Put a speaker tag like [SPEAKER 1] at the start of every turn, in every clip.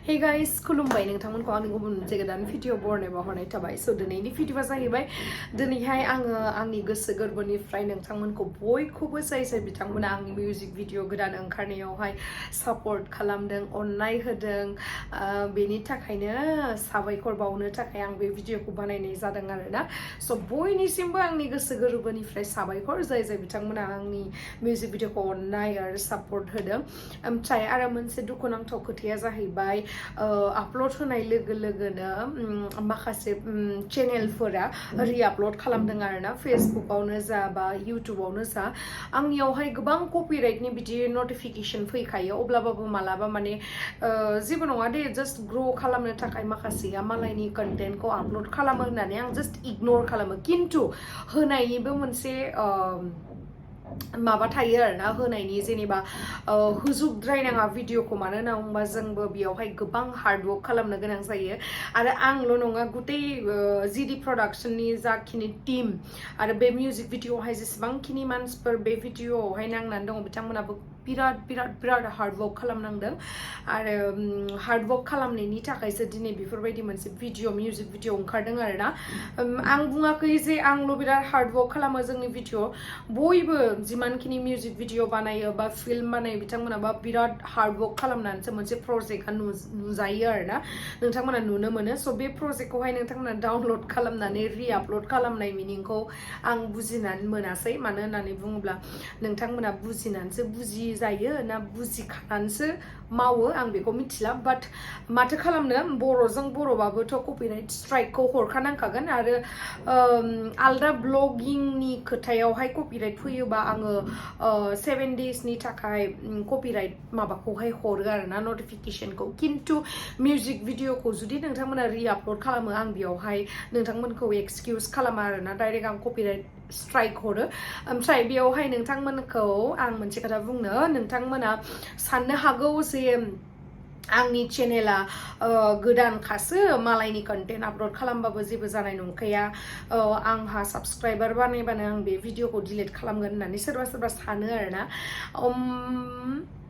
[SPEAKER 1] Hey guys, Khulumbai नोंथांमोनखौ आंनि गुबुन मोनसे गोदान भिडिअ बरनायबा हरनाय थाबाय स दिनैनि भिडिअआ जाहैबाय दिनैहाय आङो आंनि गोसो गोरबोनिफ्राय नोंथांमोनखौ बयखौबो जाय बिथांमोना आंनि मिउजिक भिडिअ गोदान ओंखारनायावहाय सापर्ट खालामदों अननाय होदों बेनि थाखायनो साबायखर बावनो थाखाय आं बे भिडिअखौ बानायनाय जादों आरोना स बयनिसिमबो आंनि गोसो गोरबोनिफ्राय साबायखर जाय बिथांमोना आंनि मिउजिक भिडिअखौ अननाय आरो सापर्ट होदों ओमफ्राय आरो मोनसे दुखुनांथाव खोथाया जाहैबाय आपलोड होनाय लोगो लोगोनो माखासे चेनेलफोरा रि-आपलोड खालामदों आरोना फेसबुकआवनो जा बा इउटुबावनो जा आंनियावहाय गोबां कपिराइटनि बिदि नटिफिकेशन फैखायो अब्लाबो मालाबा माने जेबो नङा दे जास्ट ग्र' खालामनो थाखाय माखासेया मालायनि कन्टेन्टखौ आपलोड खालामो होननानै आं जास्ट इगनर खालामो खिन्थु होनायनिबो मोनसे माबा थायो आरोना होनायनि जेनेबा हुजुबद्रायनाङा भिडिअखौ मानो होनना बुङोबा जोंबो बेयावहाय गोबां हार्डवर्क खालामनो गोनां जायो आरो आंल' नङा गुतै जिडि प्रडाक्शननि जाखिनि टीम आरो बे मिउजिक भिडिअआवहाय जेसेबांखिनि मानसिफोर बे भिडिअआवहाय नांनानै दङ बिथांमोनाबो बिराद हार्डवर्क खालामनांदों आरो हार्डवर्क खालामनायनि थाखायसो दिनै बेफोरबायदि मोनसे भिडिअ मिउजिक भिडिअ ओंखारदों आरोना आं बुङाखै जे आंल' बिराद हार्डवर्क खालामो जोंनि भिडिअ बयबो जिमानखिनि मिउजिक भिडिअ बानायो बा फिल्म बानायो बिथांमोनाबा बिराद हार्डवर्क खालामनानैसो मोनसे प्रजेक्टआ नुजायो आरोना नोंथांमोना नुनो मोनो स बे प्रजेक्टखौहाय नोंथांमोना डाउनलड खालामनानै रि-आपलोड खालामनाय मिनिंखौ आं बुजिनानै मोनासै मानो होननानै बुङोब्ला नोंथांमोना बुजिनानैसो बुजि जायो ना बुजिखानानैसो मावो आं बेखौ मिथिला बाट माथो खालामनो बर'जों बर'बाबोथ' कपिराइट स्ट्राइकखौ हरखानांखागोन आरो आलदा ब्लगिंनि खोथायावहाय कपिराइट फैयोबा आङो 7 डेजनि थाखाय कपिराइट माबाखौहाय हरो आरोना नटिफिकेशनखौ खिन्थु मिउजिक भिडिअखौ जुदि नोंथांमोना रि-आपलोड खालामो आं बेयावहाय नोंथांमोनखौ एक्सकिउज खालामा आरोना डाइरेक्ट आं कपिराइट स्ट्राइक हरो ओमफ्राय बेयावहाय नोंथांमोनखौ आं मोनसे खोथा बुंनो नोंथांमोना साननो हागौ जे आंनि चेनेला गोदानखासो मालायनि कन्टेन्ट आपलोड खालामबाबो जेबो जानाय नंखाया आंहा साबस्क्राइबार बानायबानो आं बे भिडिअखौ डिलिट खालामगोन होननानै सोरबा सानो आरोना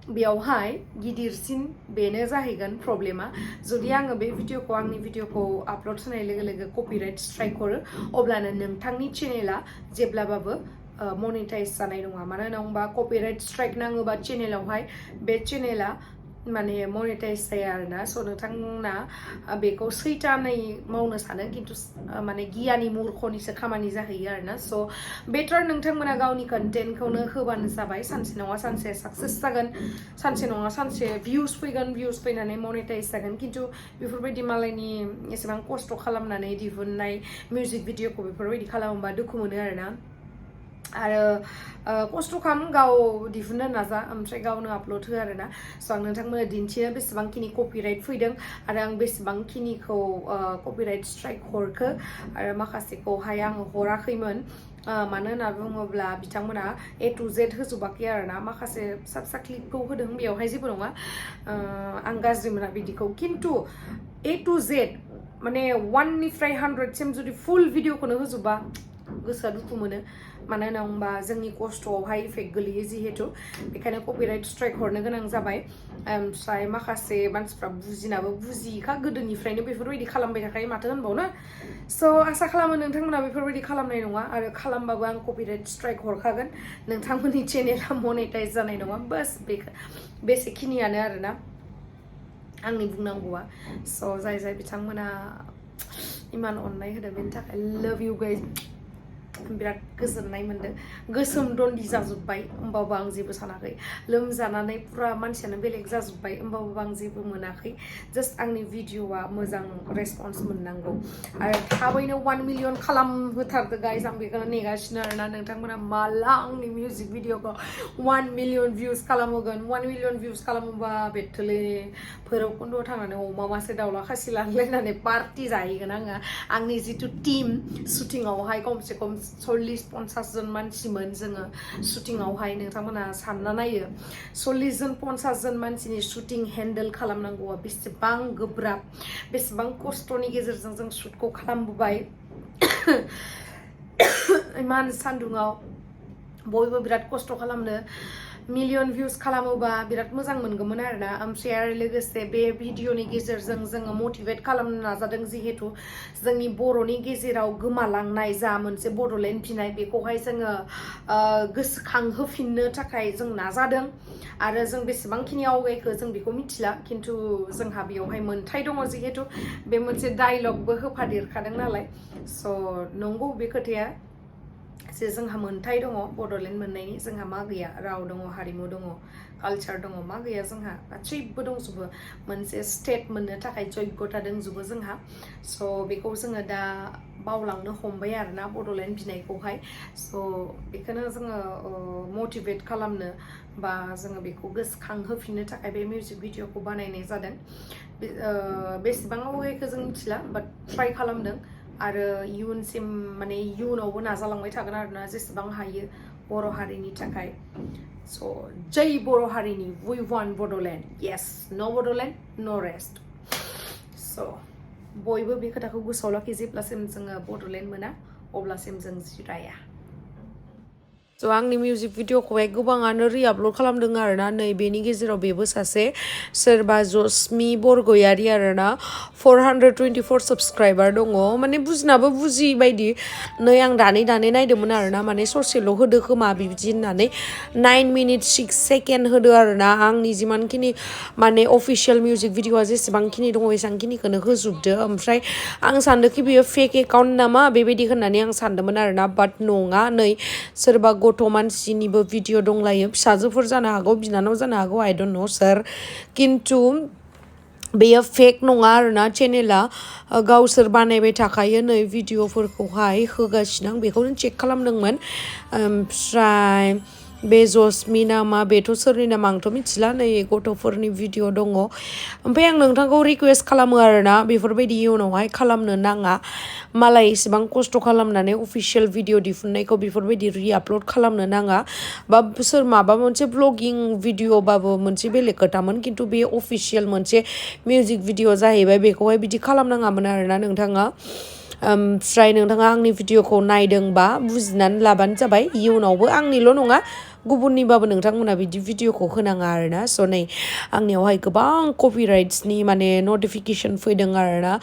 [SPEAKER 1] बेयावहाय गिदिरसिन बेनो जाहैगोन प्रब्लेमा जुदि आङो बे भिडिअखौ आंनि भिडिअखौ आपलोड होनाय लोगो लोगो कपिराइट स्ट्राइक हरो अब्लानो नोंथांनि चेनेला जेब्लाबाबो मनिटाइज जानाय नङा मानो होनना बुङोबा कपिराइट स्ट्राइक नाङोबा चेनेलावहाय बे चेनेला माने मनिटाइज जाया आरोना स नोंथांमोना बेखौ सैथानै मावनो सानो खिन्थु माने गियानि मूर्खनिसो खामानि जाहैयो आरोना स बेटार नोंथांमोना गावनि कन्टेन्टखौनो होबानो जाबाय सानसे नङा सानसे साक्सेस जागोन सानसे नङा सानसे भिउस फैगोन भिउस फैनानै मनिटाइज जागोन खिन्थु बेफोरबायदि मालायनि एसेबां खस्थ' खालामनानै दिहुननाय मिउजिक भिडिअखौ बेफोरबायदि खालामोबा दुखु मोनो आरोना आरो खस्थ' खालाम गाव दिहुननो नाजा ओमफ्राय गावनो आपलोड हो आरोना स आं नोंथांमोननो दिन्थियो बेसेबांखिनि कपिराइट फैदों आरो आं बेसेबांखिनिखौ कपिराइट स्ट्राइक हरखो आरो माखासेखौहाय आङो हराखैमोन मानो होनना बुङोब्ला बिथांमोना A to Z होजोबाखै आरोना माखासे फिसा क्लिपखौ होदों बेयावहाय जेबो नङा आं गाज्रि मोना बिदिखौ खिन्थु A to Z माने 1 निफ्राय 100 सिम जुदि फुल भिडिअखौनो होजोबा गोसोआ दुखु मोनो मानो होनना बुङोबा जोंनि खस्थ'आवहाय इफेक्ट गोलैयो जिहेतु बेखायनो कपिराइट स्ट्राइक हरनो गोनां जाबाय ओमफ्राय माखासे मानसिफ्रा बुजिनाबो बुजियिखा गोदोनिफ्रायनो बेफोरबायदि खालामबाय थाखायो माथो होनबावनो स आसा खालामो नोंथांमोना बेफोरबायदि खालामनाय नङा आरो खालामबाबो आं कपिराइट स्ट्राइक हरखागोन नोंथांमोननि चेनेला मनिटाइज जानाय नङा बास बेसेखिनियानो आरोना आंनि बुंनांगौआ स जाय बिथांमोना इमान अननाय होदों बेनि थाखाय लाभ इउ गाइस बिराद गोजोननाय मोनदों गोसोम दन्दि जाजोब्बाय होमबाबो आं जेबो सानाखै लोमजानानै पुरा मानसियानो बेलेग जाजोब्बाय होमबाबो आं जेबो मोनाखै जास्ट आंनि भिडिअआ मोजां रेसपन्स मोननांगौ आरो थाबैनो 1 मिलियन खालामहोथारदो गाइस आं बेखौनो नेगासिनो आरोना नोंथांमोना माला आंनि मिउजिक भिडिअखौ 1 मिलियन भिउस खालामहोगोन 1 मिलियन भिउस खालामोबा बेथले भैरबकुन्द'आव थांनानै अमा मासे दाउला खासि लांलायनानै पार्टि जाहैगोन आङो आंनि जिथु टीम शुटिंआवहाय खमसे खम 40-50 जन मानसिमोन जोङो शुटिंआवहाय नोंथांमोना सानना नायो 40 जन 50 जन मानसिनि शुटिं हेन्डेल खालामनांगौआ बेसेबां गोब्राब बेसेबां खस्थ'नि गेजेरजों जों शुटखौ खालामबोबाय इमान सान्दुङाव बयबो बिराद खस्थ' खालामनो मिलियन भिउस खालामोबा बिराद मोजां मोनगौमोन आरोना ओमफ्राय आरो लोगोसे बे भिडिअनि गेजेरजों जोङो मटिभेट खालामनो नाजादों जिहेतु जोंनि बर'नि गेजेराव गोमालांनाय जा मोनसे बड'लेण्ड बिनाय बेखौहाय जोङो गोसोखांहोफिननो थाखाय जों नाजादों आरो जों बेसेबांखिनि आवगायखो जों बेखौ मिथिला खिन्थु जोंहा बेयावहाय मोन्थाय दङ जिहेतु बे मोनसे डायलगबो होफादेरखादों नालाय स' नंगौ बे खोथाया जे जोंहा मोन्थाय दङ बड'लेण्ड मोननायनि जोंहा मा गैया राव दङ हारिमु दङ कालचार दङ मा गैया जोंहा गासैबो दंजोबो मोनसे स्टेट मोननो थाखाय जग्यता दंजोबो जोंहा स' बेखौ जोङो दा बावलांनो हमबाय आरोना बड'लेण्ड बिनायखौहाय स' बेखौनो जोङो मटिभेट खालामनो बा जोङो बेखौ गोसोखांहोफिननो थाखाय बे मिउजिक भिडिअखौ बानायनाय जादों बेसेबां आवगायखो जों मिथिला बाट ट्राइ खालामदों आरो इयुनसिम माने इयुनावबो नाजालांबाय थागोन आरोना जेसेबां हायो बर' हारिनि थाखाय स' जै बर' हारिनि वी वान्ट बड'लेण्ड येस नो बड'लेण्ड नो रेस्ट स' बयबो बे खोथाखौ गोसोआव लाखि जेब्लासिम जोङो बड'लेण्ड मोना अब्लासिम जों जिराया स' आंनि मिउजिक भिडिअखौहाय गोबाङानो रिआपलड खालामदों आरोना नै बेनि गेजेराव बेबो सासे सोरबा जसमि बरगयारि आरोना 424 साबस्क्राइबार दङ माने बुजिनाबो बुजि बायदि नै आं दानै नायदोंमोन आरोना माने ससेल' होदो खोमा बिदि होननानै 9 मिनिट 6 सेकेन्ड होदो आरोना आंनि जिमानखिनि माने अफिसियेल मिउजिक भिडिअआ जेसेबांखिनि दङ एसेबांखिनिखौनो होजोबदो ओमफ्राय आं सानदोंखि बेयो फेक एकाउन्ट नामा बेबायदि होननानै आं सानदोंमोन आरोना बाट नङा नै सोरबा गथ' मानसिनिबो भिडिअ दंलायो फिसाजोफोर जानो हागौ बिनानाव जानो हागौ आइ डोन्ट नो सोर खिन्थु बेयो फेक नङा आरोना चेनेला गावसोर बानायबाय थाखायो नै भिडिअफोरखौहाय होगासिनो आं बेखौनो चेक खालामदोंमोन ओमफ्राय बे जसमि नामा बेथ' सोरनि नाम आंथ' मिथिला नै गथ'फोरनि भिडिअ दङ ओमफ्राय आं नोंथांखौ रिकुवेस्ट खालामो आरोना बेफोरबायदि इयुनावहाय खालामनो नाङा मालाय इसेबां खस्थ' खालामनानै अफिसियेल भिडिअ दिहुननायखौ बेफोरबायदि रिआपलड खालामनो नाङा बा सोर माबा मोनसे ब्लगिं भिडिअबाबो मोनसे बेलेग खोथामोन खिन्थु बे अफिसियेल मोनसे मिउजिक भिडिअ जाहैबाय बेखौहाय बिदि खालामनाङामोन आरोना नोंथाङा ओमफ्राय नोंथाङा आंनि भिडिअखौ नायदोंबा बुजिनानै लाबानो जाबाय इयुनावबो आंनिल' नङा गुबुननिबाबो नोंथांमोना बिदि भिडिअखौ होनाङा आरोना स' नै आंनियावहाय गोबां कपिराइट्सनि माने नटिफिकेसन फैदों आरोना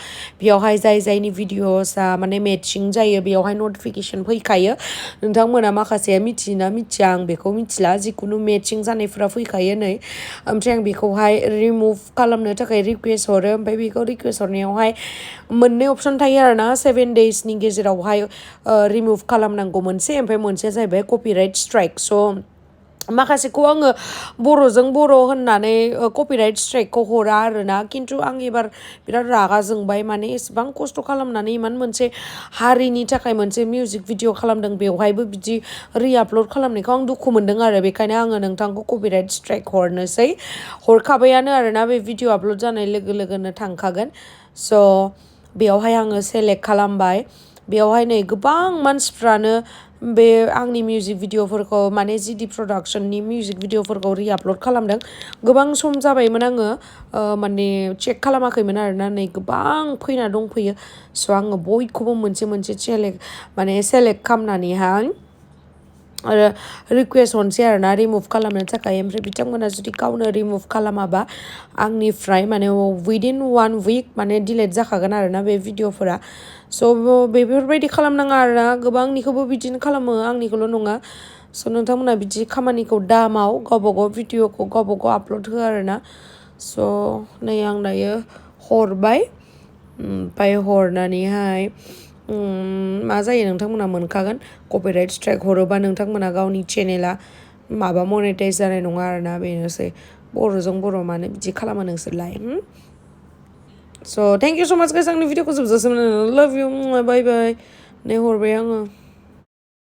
[SPEAKER 1] बेयावहाय जायनि भिडिअसआ माने मेटचिं जायो बेयावहाय नटिफिकेसन फैखायो नोंथांमोना माखासेया मिथियोना मिथिया आं बेखौ मिथिला जिखुनु मेटचिं जानायफोरा फैखायो नै ओमफ्राय आं बेखौहाय रिमुभ खालामनो थाखाय रिकुवेस्ट हरो ओमफ्राय बेखौ रिकुवेस्ट हरनायावहाय मोननै अपसन थायो आरोना 7 डेजनि गेजेरावहाय रिमुभ खालामनांगौ मोनसे ओमफ्राय मोनसेया जाहैबाय कपिराइट स्ट्राइक स' माखासेखौ आङो बर'जों बर' होननानै कपिराइट स्ट्राइकखौ हरा आरोना खिन्थु आं एबार बिराद रागा जोंबाय माने एसेबां खस्थ' खालामनानै इमान मोनसे हारिनि थाखाय मोनसे मिउजिक भिडिअ खालामदों बेवहायबो बिदि रिआपलड खालामनायखौ आं दुखु मोनदों आरो बेखायनो आङो नोंथांखौ कपिराइट स्ट्राइक हरनोसै हरखाबायानो आरोना बे भिडिअ आपलड जानाय लोगो लोगोनो थांखागोन स' बेयावहाय आङो सेलेक्ट खालामबाय बेयावहाय नै गोबां मानसिफ्रानो बे आंनि मिउजिक भिडिअफोरखौ माने जिडि प्रडाक्सननि मिउजिक भिडिअफोरखौ रिआपलड खालामदों गोबां सम जाबायमोन आङो माने चेक खालामाखैमोन आरोना नै गोबां फैना दंफैयो स' आङो बयखौबो मोनसे सेलेक्ट खालामनानैहाय आरो रिकुवेस्ट हरनोसै आरोना रिमुभ खालामनो थाखाय ओमफ्राय बिथांमोना जुदि गावनो रिमुभ खालामाबा आंनिफ्राय माने उइदिन 1 उइक माने डिलेट जाखागोन आरोना बे भिडिअफोरा स' बेफोरबायदि खालामनाङा आरोना गोबांनिखौबो बिदिनो खालामो आंनिखौल' नङा स' नोंथांमोना बिदि खामानिखौ दामाव गावबागाव भिडिअखौ गावबागाव आपलड हो आरोना स' नै आं दायो हरबाय ओमफ्राय हरनानैहाय मा जायो नोंथांमोना मोनखागोन कपिराइट स्ट्राइक हरोबा नोंथांमोना गावनि चेनेला माबा मनेटाइज जानाय नङा आरोना बेनोसै बर'जों बर' मानो बिदि खालामो नोंसोरलाय स' थेंक इउ स' माच गाइस आंनि भिडिअखौ जोबजासिम लाभ इउ बाय बाय नै हरबाय आङो